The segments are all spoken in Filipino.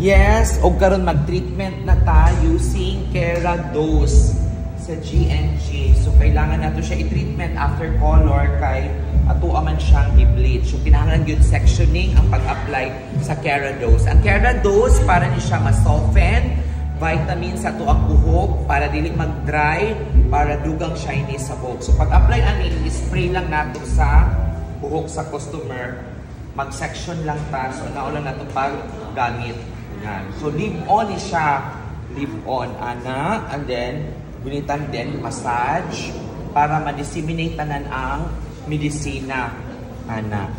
Yes, o karon mag-treatment na ta using Kerados sa GNG. So kailangan nato siya i-treatment after color kay ato man siyang i-bleach. So kinahanglan gyud sectioning ang pag-apply sa Kerados. Ang Kerados para ni siya ma-soften vitamin sa ato ang buhok para dili mag-dry, para dugang shiny sa buhok. So pag-apply ani, i-spray lang nato sa buhok sa customer. Mag-section lang ta. So naulan nato pag-gamit. Yan. So leave-on ni siya. Leave-on, ana. And then, gunitan din, massage para ma-disseminate tanan ang medisina, ana.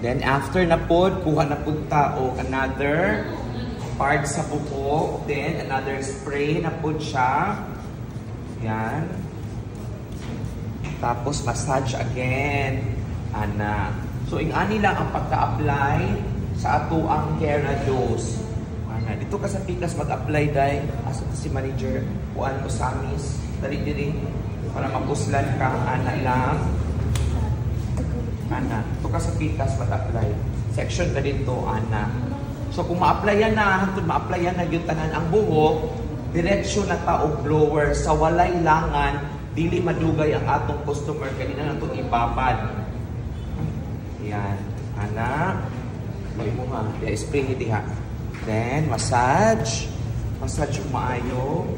Then after na pod, kuha na pod ta o another part sa buhok. Then another spray na pod siya. Yan. Tapos massage again, ana. So ingani lang ang pagka-apply sa ato ang Kerados. Dito ka sa Pikas mag-apply dahil asa si manager kuan ko sa amis dali diri para mapuslan ka ana lang ana dito ka sa Pikas mag-apply section ka dito ana. So kung ma-applyan na hangtod ma-applyan na gyud tanan ang buhok diretsyo na ta og blower sa walay langan dili madugay ang atong customer kanina natong ibabad. Yan ana may mo ha spray diha. Then, massage. Massage yung maayo.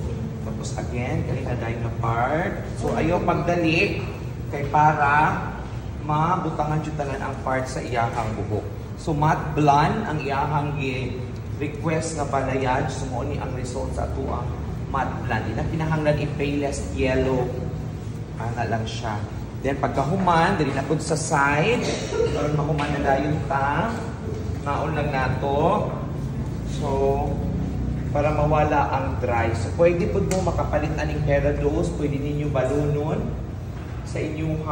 Tapos again, kanina dahil na part. So, ayaw pagdali kay para mabutangan yung tanan ang part sa iyahang buhok. So, matte blonde ang iyahang request na balayad. So, ni ang result sa ito ang matte blonde. Ina pinahanglan i-payless yellow. Ana lang siya. Then, pagkahuman, dali na po sa side. Karoon mahuman na dayon ta. Naon lang nato. So, para mawala ang dry. So, pwede po mo makapalit aning Kerados, pwede ninyo balunon sa inyong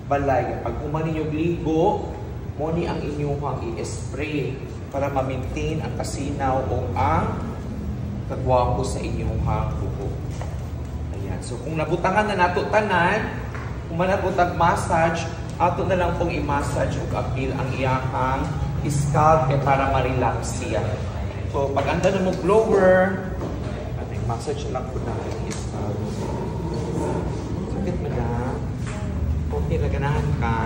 balay. Pag human ninyo ligo, mo ni ang inyong i-spray para ma-maintain ang kasinaw o ang kagwapo sa inyong buhok. Ayan. So, kung nabutangan na nato tanan, kung manabutag massage, ato na lang pong i-massage o appeal ang iyahang scalp para ma-relax siya. So, pag anda na mo blower, massage lang po natin yung scalp. Sakit mo na. Okay na ganahan ka.